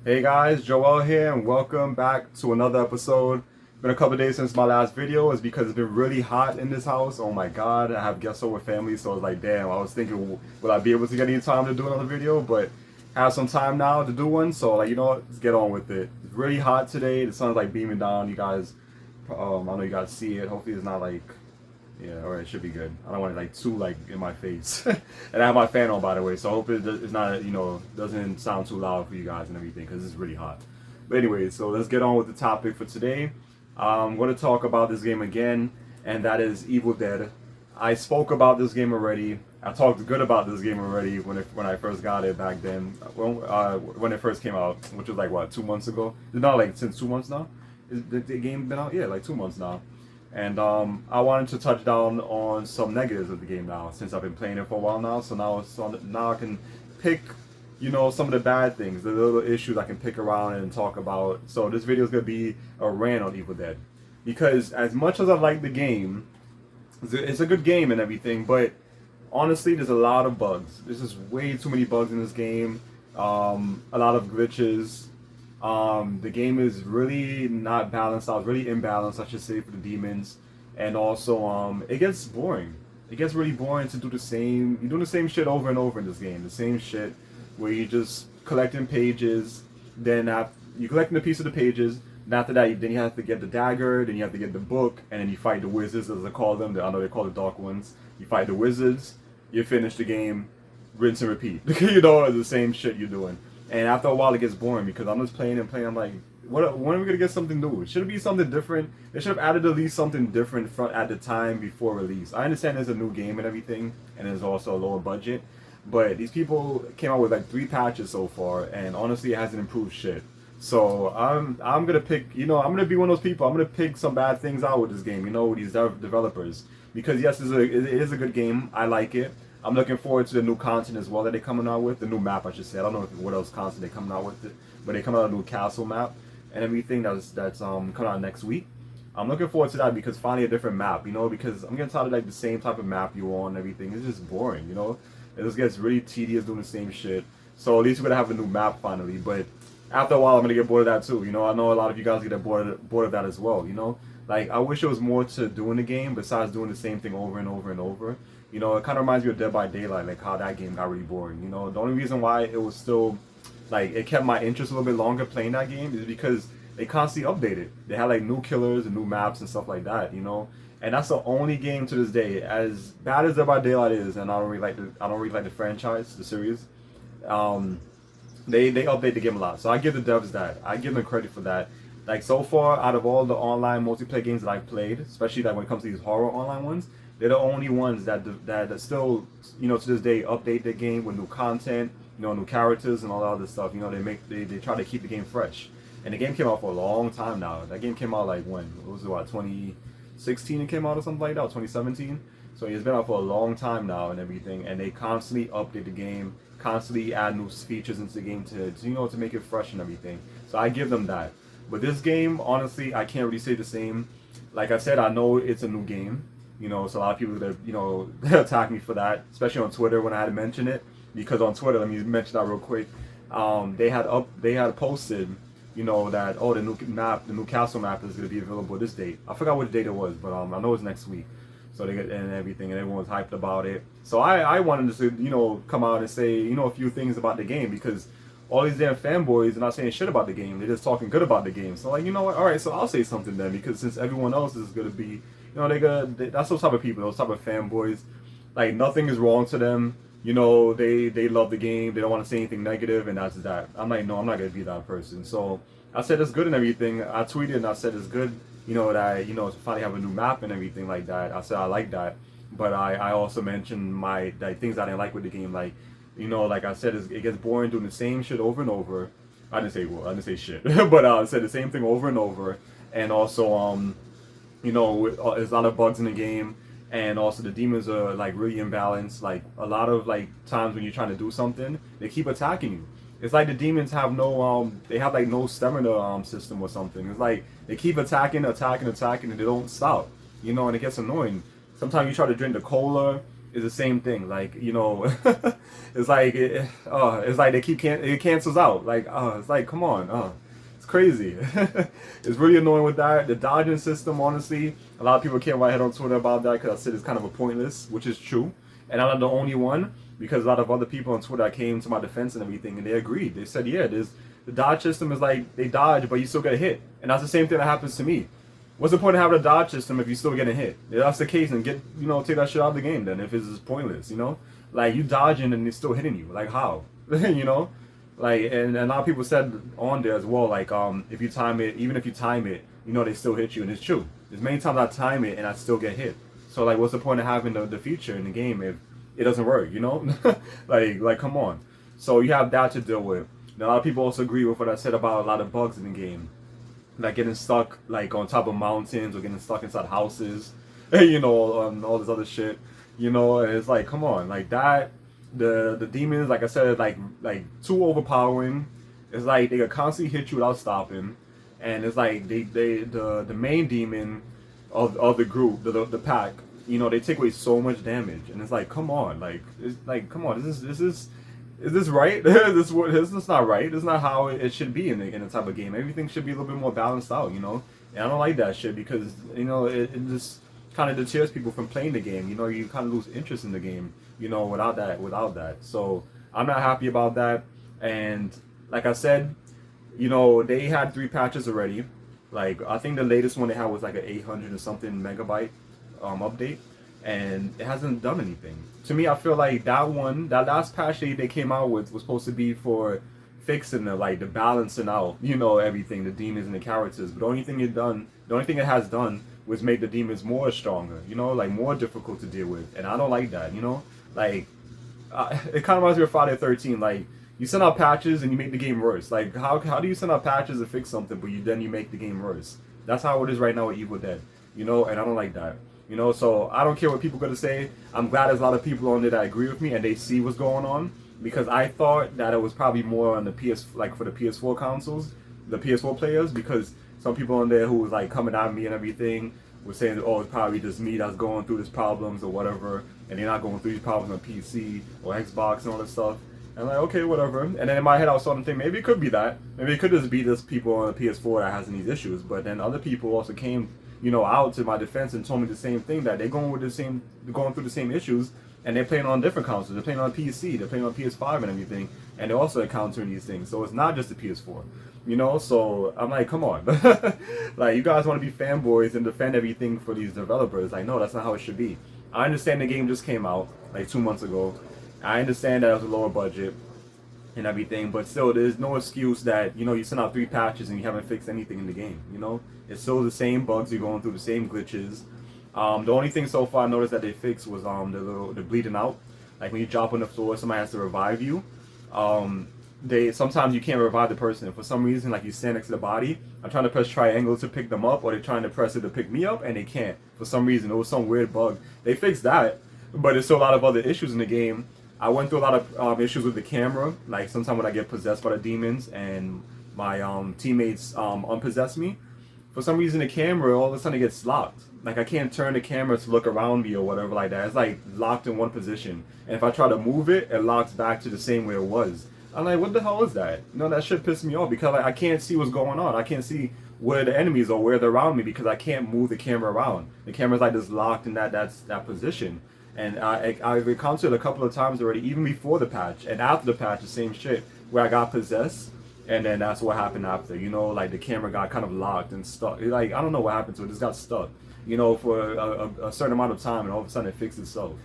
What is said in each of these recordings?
Hey guys, Joel here, and welcome back to another episode. Been a couple of days since my last video. It's because it's been really hot in this house. Oh my god, I have guests over family, so I was like, damn. I was thinking, will I be able to get any time to do another video? But have some time now to do one. So like, you know what? Let's get on with it. It's really hot today. The sun's like beaming down. You guys, I know you guys see it. Hopefully, it's not like, yeah, alright, it should be good. I don't want it like too like in my face. And I have my fan on, by the way, so I hope it's not, doesn't sound too loud for you guys and everything because it's really hot. But anyway, so let's get on with the topic for today. I'm going to talk about this game again, and that is Evil Dead. I spoke about this game already. I talked good about this game already when I first got it back then, when it first came out, which was like what, 2 months ago? It's not like since 2 months now. Is the game been out? Yeah, like 2 months now. And I wanted to touch down on some negatives of the game now, since I've been playing it for a while now. So now I can pick, some of the bad things, the little issues I can pick around and talk about. So this video is gonna be a rant on Evil Dead, because as much as I like the game, it's a good game and everything, but honestly, there's a lot of bugs. There's just way too many bugs in this game. A lot of glitches. The game is really not balanced out, really imbalanced, I should say, for the demons. And also, it gets boring. It gets really boring to do you're doing the same shit over and over in this game. The same shit where you're just collecting pages, then after, you're collecting a piece of the pages, and after that, then you have to get the dagger, then you have to get the book, and then you fight the wizards, as I call them. I know they call the dark ones. You fight the wizards, you finish the game, rinse and repeat. It's the same shit you're doing. And after a while, it gets boring because I'm just playing and playing. I'm like, when are we gonna get something new? Should it be something different? They should have added at least something different at the time before release. I understand there's a new game and everything, and there's also a lower budget, but these people came out with like 3 patches so far, and honestly, it hasn't improved shit. So I'm gonna pick. I'm gonna be one of those people. I'm gonna pick some bad things out with this game. With these developers, because yes, it is a good game. I like it. I'm looking forward to the new content as well that they're coming out with. The new map, I should say. I don't know what else content they're coming out with, but they come out with a new castle map and everything that's coming out next week. I'm looking forward to that because finally a different map, because I'm getting tired of like the same type of map you on and everything. It's just boring, It just gets really tedious doing the same shit. So at least we're gonna have a new map finally. But after a while, I'm gonna get bored of that too. I know a lot of you guys get bored of that as well. Like I wish there was more to do in the game besides doing the same thing over and over and over. It kind of reminds me of Dead by Daylight, like how that game got really boring. The only reason why it was still, like, it kept my interest a little bit longer playing that game is because they constantly updated. They had like new killers and new maps and stuff like that. And that's the only game to this day, as bad as Dead by Daylight is, and I don't really like the franchise, the series. They update the game a lot, so I give the devs that. I give them credit for that. Like so far, out of all the online multiplayer games that I've played, especially like when it comes to these horror online ones, they're the only ones that still, to this day update their game with new content, new characters and all that other stuff. They try to keep the game fresh. And the game came out for a long time now. That game came out like when? It was what, 2016 it came out or something like that, or 2017? So it's been out for a long time now and everything. And they constantly update the game, constantly add new features into the game to make it fresh and everything. So I give them that. But this game, honestly, I can't really say the same. Like I said, I know it's a new game. So a lot of people that they attack me for that, especially on Twitter when I had to mention it. Because on Twitter, let me mention that real quick. They had posted, that the new map, the new castle map is going to be available this date. I forgot what date it was, but I know it's next week. So they get and everything, and everyone was hyped about it. So I wanted to come out and say a few things about the game, because all these damn fanboys are not saying shit about the game. They're just talking good about the game. So like, you know what? All right, so I'll say something then, because since everyone else is going to be, that's those type of people, those type of fanboys. Like nothing is wrong to them. They love the game. They don't want to say anything negative, and that's that. I'm like, no, I'm not gonna be that person. So I said it's good and everything. I tweeted and I said it's good. That to finally have a new map and everything like that. I said I like that, but I also mentioned my things I didn't like with the game. Like, like I said, it gets boring doing the same shit over and over. I didn't say shit, but I said the same thing over and over. And also, there's a lot of bugs in the game, and also the demons are like really imbalanced. Like a lot of like times when you're trying to do something, they keep attacking you. It's like the demons have they have like no stamina system or something. It's like they keep attacking, and they don't stop. And it gets annoying. Sometimes you try to drink the cola, is the same thing. Like, you know, it's like they it cancels out. Like, it's like, come on, it's crazy. It's really annoying with that. The dodging system, honestly, a lot of people can't write head on Twitter about that because I said it's kind of a pointless, which is true. And I'm not the only one, because a lot of other people on Twitter came to my defense and everything, and they agreed. They said, yeah, the dodge system is like they dodge, but you still get a hit, and that's the same thing that happens to me. What's the point of having a dodge system if you still getting hit? If that's the case, and take that shit out of the game then. If it's just pointless, like you dodging and it's still hitting you, like how, like and a lot of people said on there as well, like if you time it, even if you time it, they still hit you, and it's true. There's many times I time it and I still get hit. So like, what's the point of having the feature in the game if it doesn't work? Like come on. So you have that to deal with. And a lot of people also agree with what I said about a lot of bugs in the game, like getting stuck like on top of mountains or getting stuck inside houses, all this other shit, and it's like, come on, like that. The demons, like I said, like too overpowering. It's like they could constantly hit you without stopping, and it's like the main demon of the group, the pack, they take away so much damage, and it's like, come on, like it's like, come on, is this right? This is not right. This is not how it should be in the type of game. Everything should be a little bit more balanced out, And I don't like that shit because it just kind of deters people from playing the game. You kind of lose interest in the game, without that. So I'm not happy about that. And like I said, they had 3 patches already. Like I think the latest one they had was like an 800 or something megabyte update, and it hasn't done anything. To me, I feel like that last patch they came out with was supposed to be for fixing the balancing out, everything, the demons and the characters. But the only thing it has done was make the demons more stronger, like more difficult to deal with. And I don't like that, like it kind of reminds me of Friday 13. Like you send out patches and you make the game worse. Like how do you send out patches to fix something, but then you make the game worse? That's how it is right now with Evil Dead, and I don't like that. So I don't care what people are gonna say. I'm glad there's a lot of people on there that agree with me and they see what's going on, because I thought that it was probably more on the for the PS4 consoles, the PS4 players, because some people on there who was like coming at me and everything were saying, oh, it's probably just me that's going through these problems or whatever, and they're not going through these problems on PC or Xbox and all this stuff. And I'm like, okay, whatever. And then in my head I was starting to think maybe it could be that. Maybe it could just be this people on the PS4 that has these issues. But then other people also came out to my defense and told me the same thing, that they're going through the same issues, and they're playing on different consoles. They're playing on PC, they're playing on PS5 and everything, and they're also encountering these things. So it's not just the PS4, So I'm like, come on, like you guys want to be fanboys and defend everything for these developers? Like, no, that's not how it should be. I understand the game just came out like 2 months ago. I understand that it was a lower budget and everything, but still, there's no excuse that you send out 3 patches and you haven't fixed anything in the game. It's still the same bugs, you're going through the same glitches. The only thing so far I noticed that they fixed was the bleeding out. Like when you drop on the floor, somebody has to revive you. Sometimes you can't revive the person. For some reason, like you stand next to the body, I'm trying to press triangle to pick them up, or they're trying to press it to pick me up, and they can't. For some reason, it was some weird bug. They fixed that, but there's still a lot of other issues in the game. I went through a lot of issues with the camera. Like sometimes when I get possessed by the demons and my teammates unpossess me, for some reason the camera all of a sudden it gets locked. Like I can't turn the camera to look around me or whatever like that. It's like locked in one position. And if I try to move it, it locks back to the same way it was. I'm like, what the hell is that? That shit pissed me off because I can't see what's going on. I can't see where the enemies are, where they're around me, because I can't move the camera around. The camera's like just locked in that position. And I've encountered it a couple of times already, even before the patch and after the patch, the same shit, where I got possessed, and then that's what happened after. Like the camera got kind of locked and stuck. Like I don't know what happened to it, just got stuck. For a certain amount of time, and all of a sudden it fixed itself.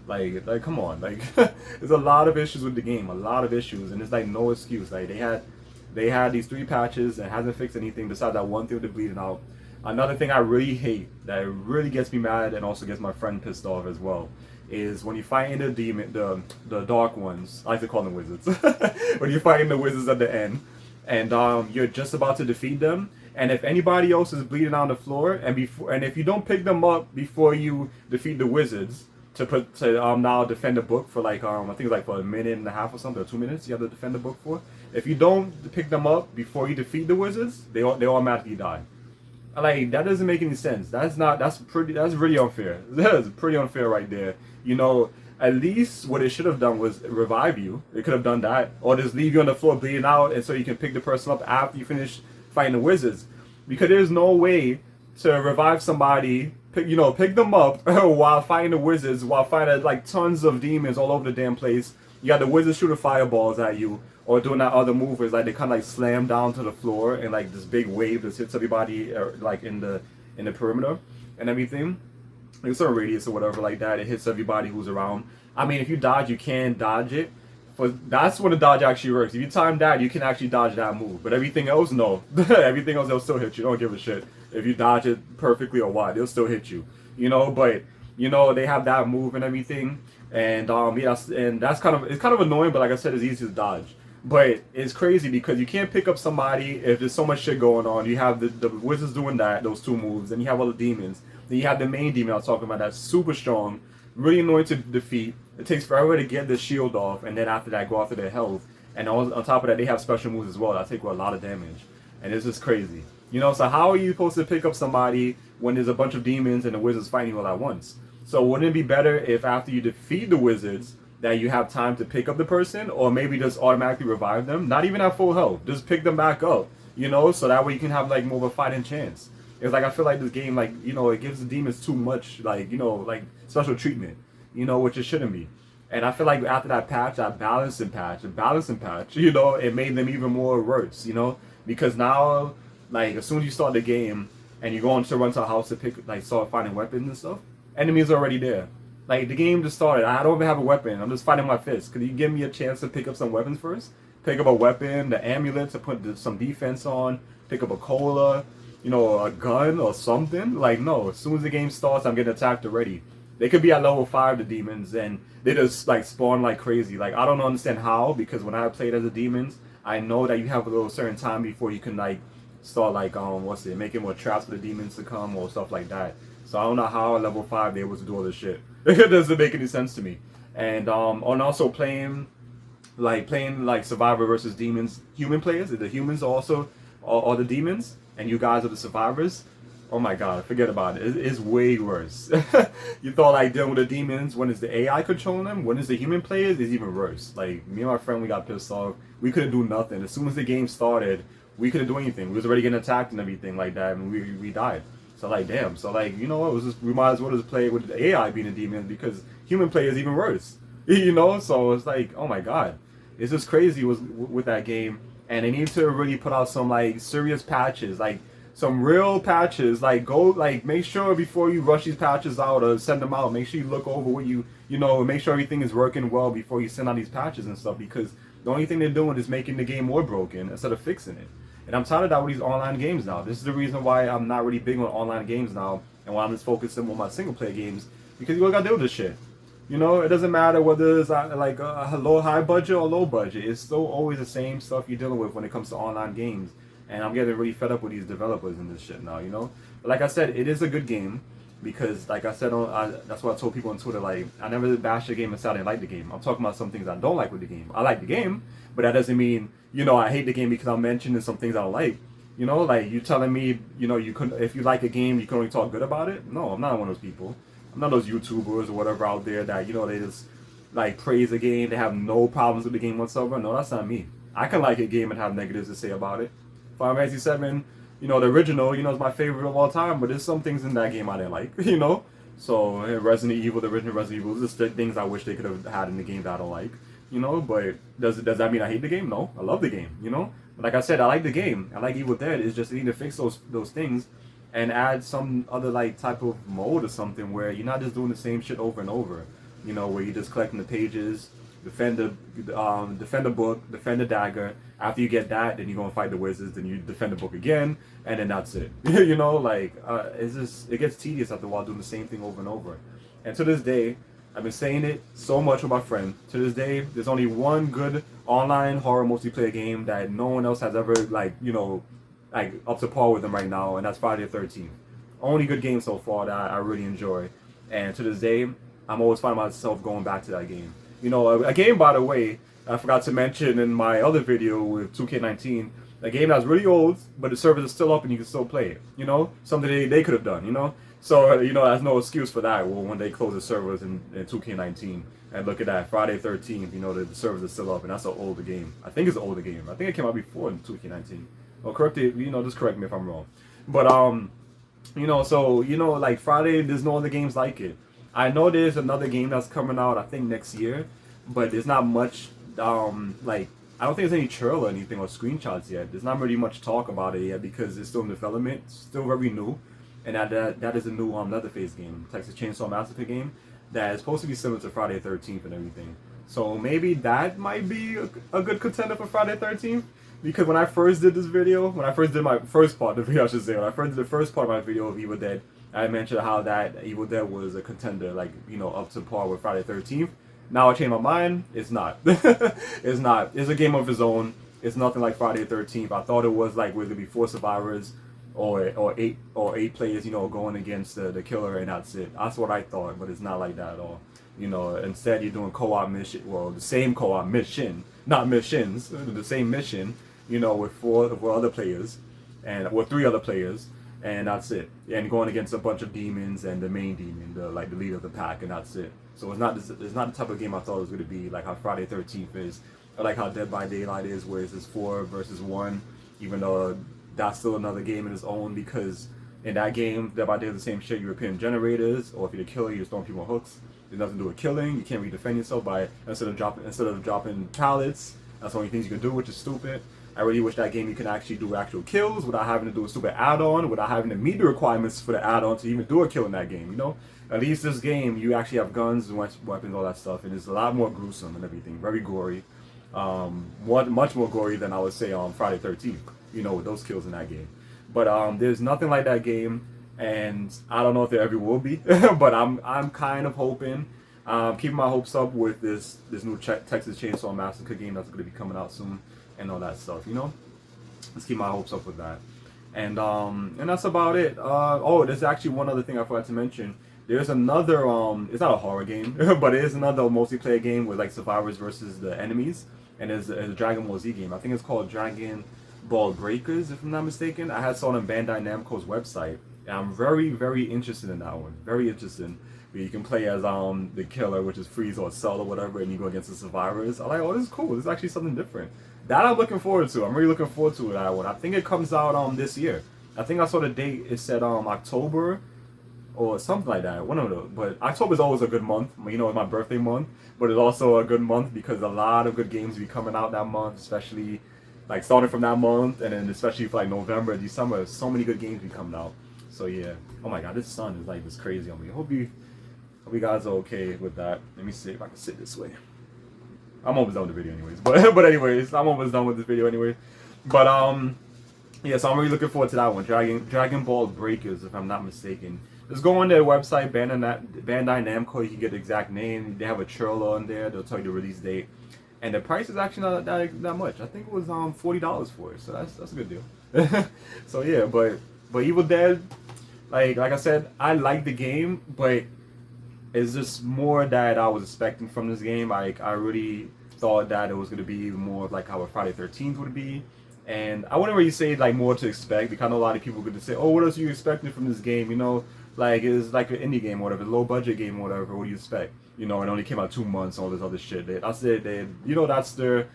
Like come on, like there's a lot of issues with the game, a lot of issues, and it's like no excuse. Like they had these 3 patches and hasn't fixed anything besides that one thing with the bleeding out. Another thing I really hate, that really gets me mad and also gets my friend pissed off as well, is when you fight in the dark ones. I like to call them wizards. When you fight in the wizards at the end, and you're just about to defeat them, and if anybody else is bleeding on the floor, and if you don't pick them up before you defeat the wizards, to now defend the book for like I think it's like for a minute and a half or something, or 2 minutes you have to defend the book for. If you don't pick them up before you defeat the wizards, they automatically die. Like that doesn't make any sense. That's really unfair. That is pretty unfair right there. At least what it should have done was revive you. It could have done that, or just leave you on the floor bleeding out, and so you can pick the person up after you finish fighting the wizards. Because there's no way to revive somebody, pick them up while fighting the wizards, while fighting like tons of demons all over the damn place. You got the wizards shooting fireballs at you, or doing that other move where it's like they kind of like slam down to the floor and like this big wave that hits everybody like in the perimeter and everything. It's a radius or whatever like that. It hits everybody who's around. I mean, if you dodge, you can dodge it. But that's when the dodge actually works. If you time that, you can actually dodge that move. But everything else, no. Everything else, they'll still hit you. Don't give a shit if you dodge it perfectly or what. They'll still hit you. But they have that move and everything. And yeah, and it's kind of annoying. But like I said, it's easy to dodge. But it's crazy because you can't pick up somebody if there's so much shit going on. You have the wizards doing those two moves, and you have all the demons. Then you have the main demon I was talking about that's super strong, really annoying to defeat. It takes forever to get the shield off, and then after that, go after their health. And on top of that, they have special moves as well that take a lot of damage. And it's just crazy. So how are you supposed to pick up somebody when there's a bunch of demons and the wizards fighting you all at once? So wouldn't it be better if after you defeat the wizards, that you have time to pick up the person, or maybe just automatically revive them? Not even at full health. Just pick them back up, so that way you can have like more of a fighting chance. It's like I feel like this game, like, it gives the demons too much, like, like special treatment, which it shouldn't be. And I feel like after that patch, that balancing patch, it made them even more worse, because now, like, as soon as you start the game and you go on to run to a house to start finding weapons and stuff, enemies are already there. Like, the game just started. I don't even have a weapon. I'm just fighting my fist. Could you give me a chance to pick up some weapons first? Pick up a weapon, the amulet to put some defense on, pick up a cola, a gun or something. Like, no. As soon as the game starts, I'm getting attacked already. They could be at level 5, the demons, and they just, like, spawn like crazy. Like, I don't understand how, because when I played as the demons, I know that you have a little certain time before you can, like, start, like, making more traps for the demons to come or stuff like that. So I don't know how at level 5 they able to do all this shit. It doesn't make any sense to me. And also playing Survivor versus demons, human players. The humans also are the demons, and you guys are the survivors. Oh my god, forget about it. It's way worse. You thought like dealing with the demons when it's the AI controlling them. When it's the human players, it's even worse. Like, me and my friend, we got pissed off. We couldn't do nothing. As soon as the game started, we couldn't do anything. We was already getting attacked and everything like that, and we died. So like, damn. So like, you know what? We might as well just play with the AI being a demon, because human play is even worse. So it's like, oh my god, it's just crazy with that game. And they need to really put out some like serious patches, like some real patches. Like, make sure before you rush these patches out or send them out, make sure you look over what make sure everything is working well before you send out these patches and stuff. Because the only thing they're doing is making the game more broken instead of fixing it. And I'm tired of that with these online games now. This is the reason why I'm not really big on online games now, and why I'm just focusing on my single player games, because you gotta deal with this shit. It doesn't matter whether it's like a high budget or low budget. It's still always the same stuff you're dealing with when it comes to online games. And I'm getting really fed up with these developers and this shit now, But like I said, it is a good game, because like I said, that's what I told people on Twitter. Like, I never bashed the game and said I didn't like the game. I'm talking about some things I don't like with the game. I like the game, but that doesn't mean I hate the game because I'm mentioning some things I don't like. Like, you telling me you couldn't, if you like a game, you can only talk good about it. No, I'm not one of those people. I'm not those YouTubers or whatever out there that they just like praise a game. They have no problems with the game whatsoever. No, that's not me. I can like a game and have negatives to say about it. Final Fantasy 7, the original, is my favorite of all time, but there's some things in that game I didn't like, So Resident Evil, the original Resident Evil, just the things I wish they could have had in the game that I don't like, But does that mean I hate the game? No, I love the game, But like I said, I like the game. I like Evil Dead. It's just they need to fix those things and add some other like type of mode or something where you're not just doing the same shit over and over, where you're just collecting the pages, defend the book, defend the dagger. After you get that, then you go and fight the wizards, then you defend the book again, and then that's it. It gets tedious after a while doing the same thing over and over. And to this day, I've been saying it so much with my friend. To this day, there's only one good online horror multiplayer game that no one else has ever like up to par with them right now, and that's Friday the 13th. Only good game so far that I really enjoy. And to this day, I'm always finding myself going back to that game. A game, by the way, I forgot to mention in my other video with 2K19, a game that's really old, but the servers are still up and you can still play it. Something they could have done. So you know, that's no excuse for that. Well, when they close the servers in 2K19, and look at that, Friday 13th, you know, the servers are still up, and that's an older game. I think it's an older game. I think it came out before in 2K19. Well, correct it, you know, just correct me if I'm wrong. But you know, so you know, like Friday, there's no other games like it. I know there's another game that's coming out, I think next year, but there's not much. Like I don't think there's any trailer or anything or screenshots yet. There's not really much talk about it yet because it's still in development, still very new, and that is a new Leatherface game, Texas Chainsaw Massacre game, that is supposed to be similar to Friday 13th and everything. So maybe that might be a good contender for Friday 13th. Because when I first did this video, when I first did my first part of the video, I should say, when I first did the first part of my video of Evil Dead, I mentioned how that Evil Dead was a contender, like, you know, up to par with Friday 13th. Now I changed my mind. It's not. It's not. It's a game of its own. It's nothing like Friday 13th. I thought it was like where there'd be 4 survivors or eight players, you know, going against the killer, and that's it. That's what I thought, but it's not like that at all. You know, instead you're doing co-op mission. Well, the same co-op mission, not missions, the same mission. You know, with 4 other players, and with 3 other players, and that's it. And going against a bunch of demons and the main demon, the leader of the pack, and that's it. So it's not the type of game I thought it was going to be, like how Friday 13th is, or like how Dead by Daylight is, where it's 4 versus 1, even though that's still another game in its own, because in that game, Dead by Daylight is the same shit. You're repairing generators, or if you're the killer, you're throwing people on hooks. There's nothing to do with killing. You can't really defend yourself by instead of dropping pallets. That's the only things you can do, which is stupid. I really wish that game you can actually do actual kills without having to do a stupid add-on, without having to meet the requirements for the add-on to even do a kill in that game, you know? At least this game, you actually have guns, weapons, all that stuff, and it's a lot more gruesome and everything, very gory. Much more gory than I would say on Friday 13th, you know, with those kills in that game. But there's nothing like that game, and I don't know if there ever will be, but I'm kind of hoping, keeping my hopes up with this new Texas Chainsaw Massacre game that's going to be coming out soon. And all that stuff, you know. Let's keep my hopes up with that, and that's about it. Oh, there's actually one other thing I forgot to mention. There's another it's not a horror game, but it is another multiplayer game with like survivors versus the enemies, and it's a Dragon Ball Z game. I think it's called Dragon Ball Breakers, if I'm not mistaken. I had saw it on Bandai Namco's website, and I'm very interested in that one. Very interested. Where you can play as the killer, which is Freeze or Cell or whatever, and you go against the survivors. I'm like, oh, this is cool. This is actually something different. That I'm looking forward to. I'm really looking forward to that one. I think it comes out this year. I think I saw the date. It said October or something like that. One of those. But October is always a good month. You know, it's my birthday month. But it's also a good month because a lot of good games will be coming out that month, especially like starting from that month, and then especially for like November, December. So many good games be coming out. So yeah. Oh my God, this sun is like this crazy on me. Hope you guys are okay with that. Let me see if I can sit this way. I'm almost done with the video anyways, but anyways, I'm almost done with this video anyways. But yeah, so I'm really looking forward to that one, Dragon Ball Breakers, if I'm not mistaken. Just go on their website, Bandai Namco. You can get the exact name. They have a trailer on there. They'll tell you the release date, and the price is actually not that much. I think it was $40 for it, so that's a good deal. So yeah, but Evil Dead, like I said, I like the game, but it's just more that I was expecting from this game. Like I really thought that it was going to be more of like how a Friday 13th would be, and I wouldn't really say like more to expect, because I know a lot of people are going to say, oh, what else are you expecting from this game, you know, like it's like an indie game or whatever, low budget game or whatever, what do you expect, you know, it only came out 2 months, all this other shit. That's it. You know, that's their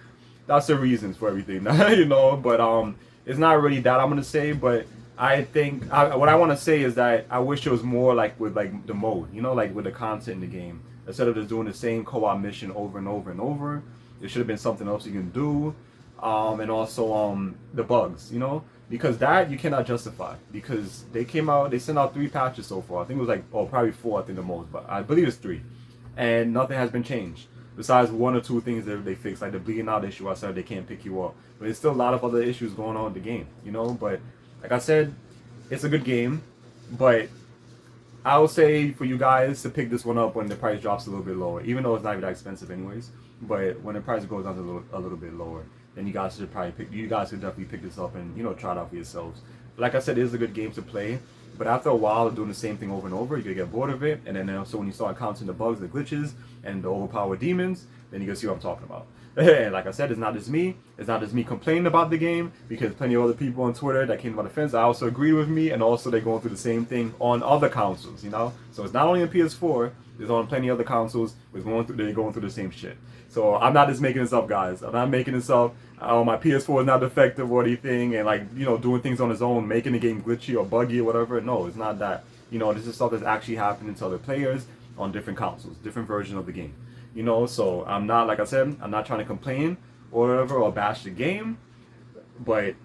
reasons for everything. You know, but it's not really that I'm going to say, but I think what I want to say is that I wish it was more like with like the mode, you know, like with the content in the game. Instead of just doing the same co-op mission over and over and over, there should have been something else you can do, and also the bugs, you know, because that you cannot justify, because they sent out 3 patches so far. I think it was like, oh, probably 4, I think the most, but I believe it's 3, and nothing has been changed besides 1 or 2 things that they fixed, like the bleeding out issue. I said they can't pick you up, but there's still a lot of other issues going on in the game, you know. But like I said, it's a good game, but I would say for you guys to pick this one up when the price drops a little bit lower, even though it's not even that expensive anyways. But when the price goes down a little bit lower, then you guys should probably you guys could definitely pick this up and, you know, try it out for yourselves. But like I said, it is a good game to play. But after a while of doing the same thing over and over, you're gonna get bored of it. And then also when you start counting the bugs, the glitches, and the overpowered demons, then you can see what I'm talking about. And like I said, it's not just me. It's not just me complaining about the game, because plenty of other people on Twitter that came about the fence, I also agree with me, and also they're going through the same thing on other consoles, you know? So it's not only on PS4, there's on plenty of other consoles, they're going through the same shit. So I'm not just making this up, guys. I'm not making this up. My PS4 is not defective or anything, and like, you know, doing things on its own, making the game glitchy or buggy or whatever. No, it's not that. You know, this is stuff that's actually happening to other players on different consoles, different versions of the game. You know, so I'm not, like I said, I'm not trying to complain or whatever or bash the game, but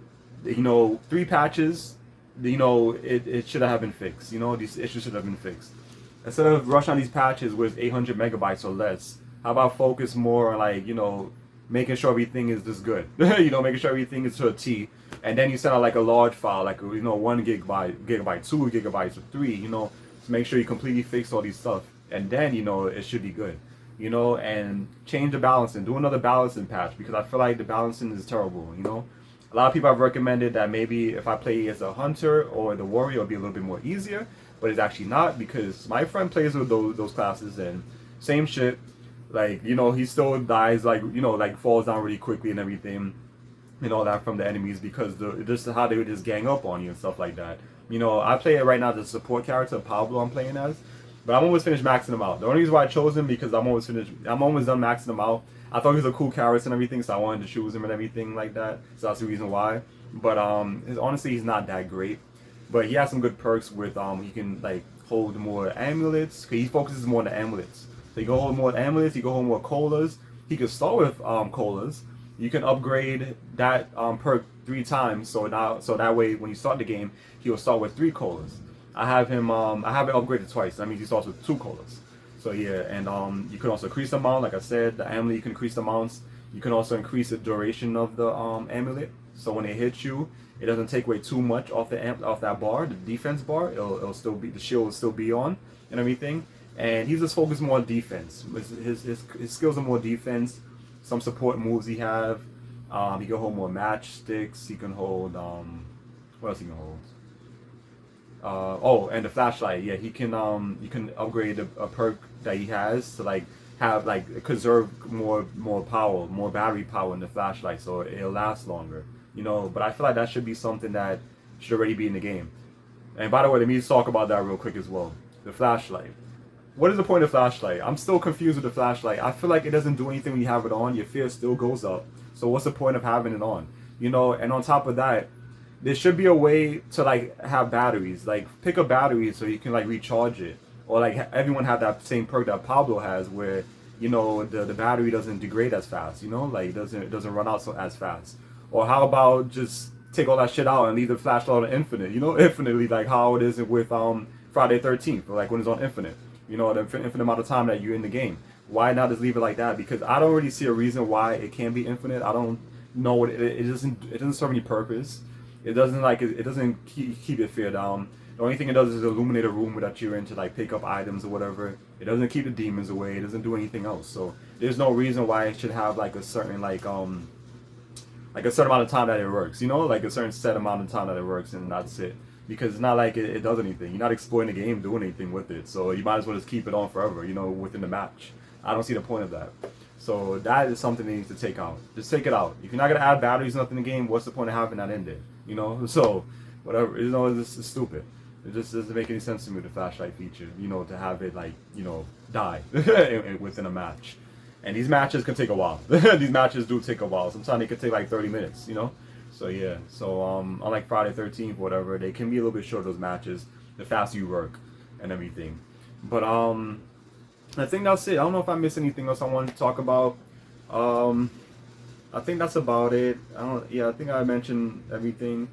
you know, 3 patches, you know, it should have been fixed. You know, these issues should have been fixed. Instead of rushing on these patches with 800 megabytes or less, how about focus more on, like, you know, making sure everything is just good. You know, making sure everything is to a T, and then you send out like a large file, like, you know, 1 gigabyte, 2 gigabytes, or 3. You know, to make sure you completely fix all these stuff, and then, you know, it should be good. You know, and change the balancing, do another balancing patch, because I feel like the balancing is terrible. You know, a lot of people have recommended that maybe if I play as a hunter or the warrior, it'll be a little bit more easier, but it's actually not, because my friend plays with those classes, and same shit. Like, you know, he still dies, like, you know, like falls down really quickly and everything, and all that from the enemies, because this is how they would just gang up on you and stuff like that. You know, I play it right now as a support character, Pablo I'm playing as, but I'm almost finished maxing him out. The only reason why I chose him, because I'm almost done maxing him out. I thought he was a cool character and everything, so I wanted to choose him and everything like that. So that's the reason why. But honestly, he's not that great. But he has some good perks with he can like hold more amulets. Cause he focuses more on the amulets. So you can hold more amulets. You can hold more colas. He can start with colas. You can upgrade that perk 3 times. So that way when you start the game, he will start with 3 colas. I have it upgraded twice. That means he starts with 2 colas. So yeah, and you can also increase the amount. Like I said, the amulet, you can increase the amounts. You can also increase the duration of the amulet. So when it hits you, it doesn't take away too much off that bar, the defense bar. It'll still be, the shield will still be on and everything. And he's just focused more on defense. His skills are more defense. Some support moves he have. He can hold more matchsticks. He can hold what else he can hold? Oh, and the flashlight. Yeah, he can you can upgrade a perk that he has to like have like conserve more power, more battery power in the flashlight, so it'll last longer. You know, but I feel like that should be something that should already be in the game. And by the way, let me just talk about that real quick as well. The flashlight. What is the point of flashlight? I'm still confused with the flashlight. I feel like it doesn't do anything when you have it on. Your fear still goes up. So what's the point of having it on? You know, and on top of that, there should be a way to like have batteries. Like pick a battery so you can like recharge it. Or like everyone have that same perk that Pablo has, where, you know, the battery doesn't degrade as fast. You know, like it doesn't run out as fast. Or how about just take all that shit out and leave the flashlight on infinite? You know, infinitely, like how it is with Friday 13th, or like when it's on infinite. You know, the infinite amount of time that you're in the game. Why not just leave it like that? Because I don't really see a reason why it can't be infinite. I don't know what it doesn't serve any purpose. It doesn't like it doesn't keep your fear down. The only thing it does is illuminate a room that you're in to like pick up items or whatever. It doesn't keep the demons away. It doesn't do anything else. So there's no reason why it should have like a certain like a certain amount of time that it works. You know, like a certain set amount of time that it works, and that's it. Because it's not like it does anything. You're not exploiting the game, doing anything with it. So you might as well just keep it on forever, you know, within the match. I don't see the point of that. So that is something they need to take out. Just take it out. If you're not going to add batteries nothing in the game, what's the point of having that in there? You know, so whatever. You know, it's stupid. It just doesn't make any sense to me, the flashlight feature, you know, to have it like, you know, die within a match. And these matches can take a while. These matches do take a while. Sometimes they can take like 30 minutes, you know. So yeah, so unlike Friday 13th, whatever, they can be a little bit short, those matches, the faster you work and everything. But I think that's it. I don't know if I missed anything else I wanted to talk about. I think that's about it. I think I mentioned everything.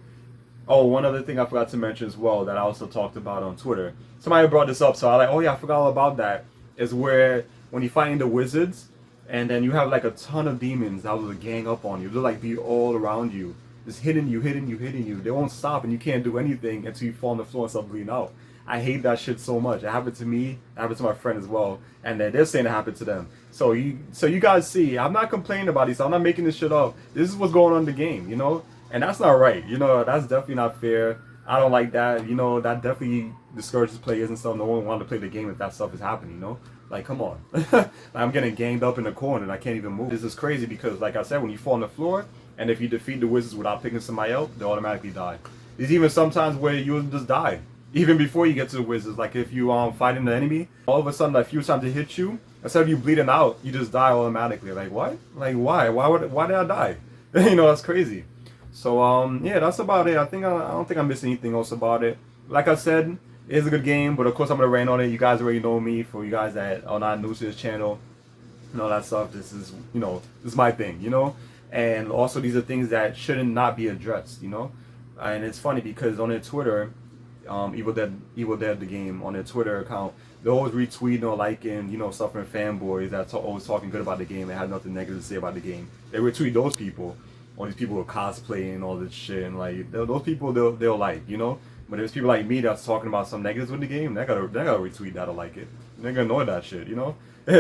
Oh, one other thing I forgot to mention as well that I also talked about on Twitter. Somebody brought this up, so I like, oh yeah, I forgot all about that. Is where when you find the wizards, and then you have like a ton of demons that will gang up on you. They'll like be all around you. Just hitting you. They won't stop, and you can't do anything until you fall on the floor and start bleeding out. I hate that shit so much. It happened to me. It happened to my friend as well, and then they're saying it happened to them. So you guys see, I'm not complaining about this. I'm not making this shit up. This is what's going on in the game, you know, and that's not right. You know, that's definitely not fair. I don't like that. You know, that definitely discourages players and stuff. No one wants to play the game if that stuff is happening. You know, Like, come on. Like, I'm getting ganged up in the corner and I can't even move. This is crazy because, like I said, when you fall on the floor, and if you defeat the wizards without picking somebody up, they automatically die. There's even sometimes where you'll just die. Even before you get to the wizards, like if you fighting the enemy, all of a sudden, like, a few times it hits you, instead of you bleeding out, you just die automatically. Like, what? Like, why? Why did I die? You know, that's crazy. So yeah, that's about it. I don't think I missed anything else about it. Like I said, it is a good game, but of course I'm gonna rant on it. You guys already know me. For you guys that are not new to this channel and all that stuff, this is, you know, this is my thing, you know. And also these are things that shouldn't not be addressed, you know. And it's funny because on their Twitter, Evil Dead the game, on their Twitter account, they always retweeting or liking, you know, stuff from fanboys that's always talking good about the game and have nothing negative to say about the game. They retweet those people, all these people who are cosplaying all this shit, and like those people they'll like, you know. But there's people like me that's talking about some negatives with the game, they gotta retweet that or like it. They're gonna ignore that shit, you know.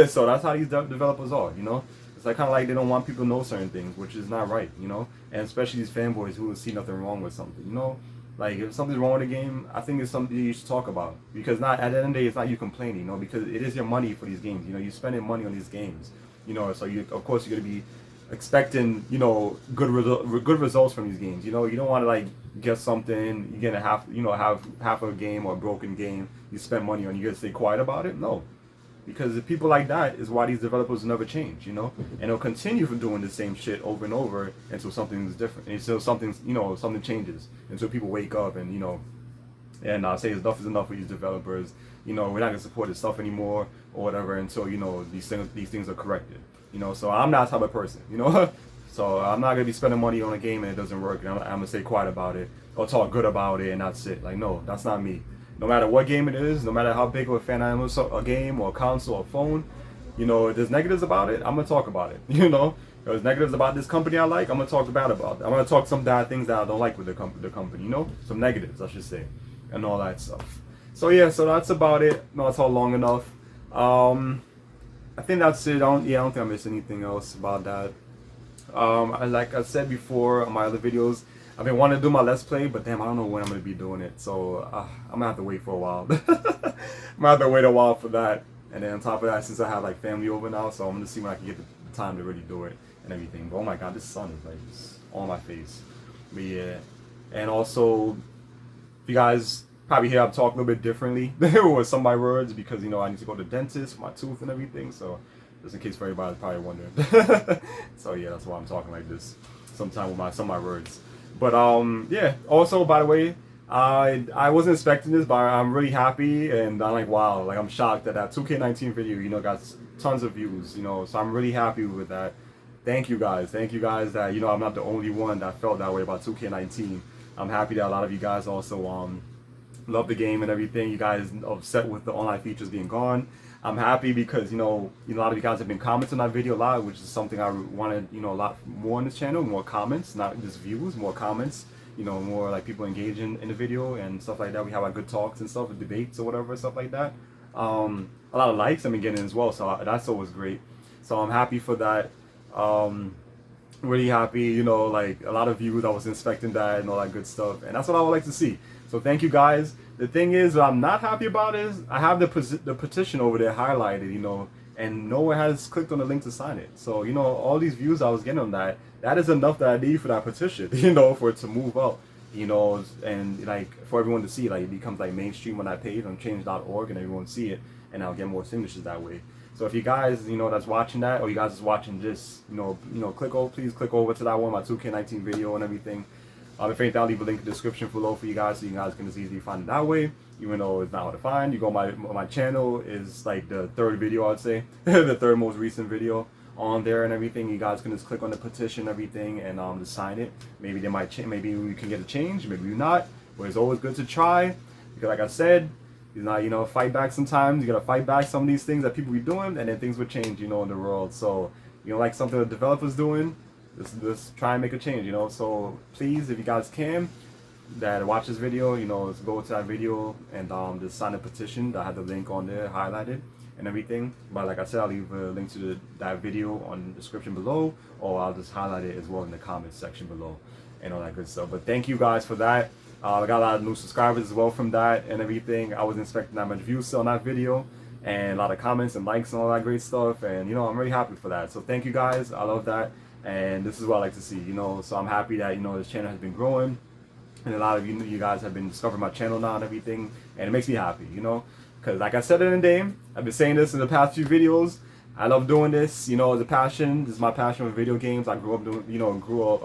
So that's how these developers are, you know. It's like kind of like they don't want people to know certain things, which is not right, you know. And especially these fanboys who will see nothing wrong with something, you know. Like if something's wrong with the game, I think it's something you should talk about, because not at the end of the day, it's not you complaining, you know, because it is your money for these games, you know. You're spending money on these games, you know. So you, of course, you're gonna be expecting, you know, good results from these games. You know, you don't want to like get something, you get a half, you know, have half of a game or a broken game you spend money on, you gotta stay quiet about it. No, because if people like that is why these developers never change, you know, and they'll continue from doing the same shit over and over until something's different, until something's, you know, something changes, until people wake up and, you know, and say enough is enough for these developers. You know, we're not gonna support this stuff anymore or whatever until, you know, these things are corrected. You know, so I'm not that type of person, you know. So I'm not gonna be spending money on a game and it doesn't work, and I'm gonna stay quiet about it or talk good about it and that's it. Like, no, that's not me. No matter what game it is, no matter how big of a fan I am of a game or a console or phone, you know, if there's negatives about it, I'm gonna talk about it. You know, if there's negatives about this company I like, I'm gonna talk bad about it. I'm gonna talk some bad things that I don't like with the company. You know, some negatives I should say, and all that stuff. So yeah, so that's about it. No, it's all long enough. I think that's it. I don't think I missed anything else about that. Like I said before on my other videos, I've been wanting to do my Let's Play, but damn, I don't know when I'm going to be doing it. So I'm going to have to wait for a while. I'm going to have to wait a while for that. And then on top of that, since I have like family over now, so I'm going to see when I can get the time to really do it and everything. But oh my god, this sun is like just on my face. But yeah. And also, if you guys probably hear I'm talking a little bit differently with some of my words, because, you know, I need to go to the dentist for my tooth and everything. So just in case for everybody's probably wondering. So yeah, that's why I'm talking like this sometimes with some of my words. But yeah, also by the way, I wasn't expecting this, but I'm really happy, and I'm like, wow, like I'm shocked that 2K19 video, you know, got tons of views, you know. So I'm really happy with that. Thank you guys that, you know, I'm not the only one that felt that way about 2K19. I'm happy that a lot of you guys also love the game and everything. You guys upset with the online features being gone. I'm happy because, you know, a lot of you guys have been commenting on that video a lot, which is something I wanted, you know, a lot more on this channel, more comments, not just views, more comments, you know, more like people engaging in the video and stuff like that. We have like good talks and stuff, debates or whatever, stuff like that. A lot of likes I've been getting as well, so that's always great. So I'm happy for that. Really happy, you know, like a lot of views. I was expecting that and all that good stuff, and that's what I would like to see. So thank you guys. The thing is, what I'm not happy about is I have the petition over there highlighted, you know, and no one has clicked on the link to sign it. So, you know, all these views I was getting on that is enough that I need for that petition, you know, for it to move up, you know, and like for everyone to see, like it becomes like mainstream on that page on change.org, and everyone see it, and I'll get more signatures that way. So if you guys, you know, that's watching that, or you guys is watching this, you know, please click over to that one, my 2K19 video and everything. If anything, I'll leave a link in the description below for you guys, so you guys can just easily find it that way. Even though it's not hard to find, you go my channel is like the third video, I'd say, the third most recent video on there and everything. You guys can just click on the petition and everything and just sign it. Maybe they might maybe we can get a change, maybe not. But it's always good to try, because like I said, you know, fight back sometimes. You gotta fight back some of these things that people be doing, and then things would change, you know, in the world. So, you know, like something the developers doing, just try and make a change, you know. So please, if you guys can, that watch this video, you know, let's go to that video and just sign a petition. I have the link on there highlighted and everything. But like I said, I'll leave a link to that video on the description below, or I'll just highlight it as well in the comments section below and all that good stuff. But thank you guys for that. I got a lot of new subscribers as well from that and everything. I wasn't expecting that much views on that video, and a lot of comments and likes and all that great stuff. And you know, I'm really happy for that. So thank you guys. I love that, and this is what I like to see. You know, so I'm happy that, you know, this channel has been growing, and a lot of you guys have been discovering my channel now and everything, and it makes me happy. You know, because like I said in the day, I've been saying this in the past few videos. I love doing this, you know, as a passion. This is my passion with video games. I grew up doing, you know, grew up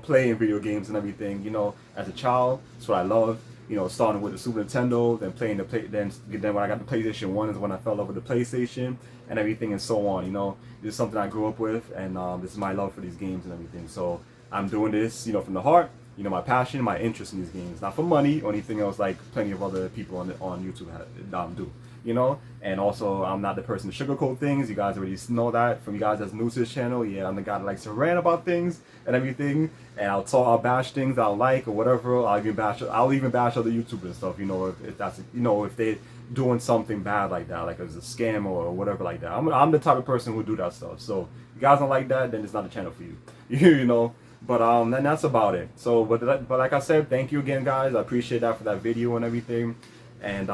playing video games and everything, you know, as a child. That's what I love. You know, starting with the Super Nintendo, then playing then when I got the PlayStation 1 is when I fell in love with the PlayStation and everything and so on, you know. This is something I grew up with, and this is my love for these games and everything. So I'm doing this, you know, from the heart. You know, my passion, my interest in these games, not for money or anything else like plenty of other people on YouTube do. You know, and also I'm not the person to sugarcoat things. You guys already know that from you guys that's new to this channel. Yeah, I'm the guy that likes to rant about things and everything, and I'll bash things I don't like or whatever. I'll even bash other YouTubers and stuff. You know, if that's, you know, if they doing something bad like that, like it's a scam or whatever like that. I'm the type of person who do that stuff. So if you guys don't like that, then it's not a channel for you. You know. But then that's about it. So but like I said, thank you again, guys. I appreciate that for that video and everything. And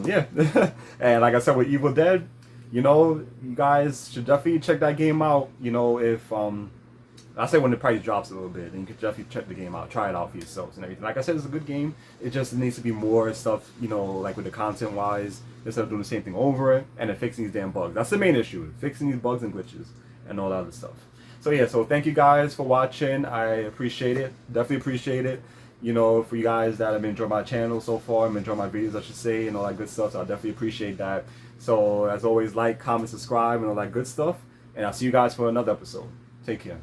yeah, and like I said with Evil Dead, you know, you guys should definitely check that game out. You know, if I say when the price drops a little bit, then you can definitely check the game out, try it out for yourselves and everything. Like I said, it's a good game. It just needs to be more stuff, you know, like with the content wise, instead of doing the same thing over it and then fixing these damn bugs. That's the main issue, fixing these bugs and glitches and all that other stuff. So yeah, so thank you guys for watching. I appreciate it, definitely appreciate it. You know, for you guys that have been enjoying my channel so far, and enjoying my videos, I should say, and all that good stuff. So I definitely appreciate that. So as always, like, comment, subscribe, and all that good stuff. And I'll see you guys for another episode. Take care.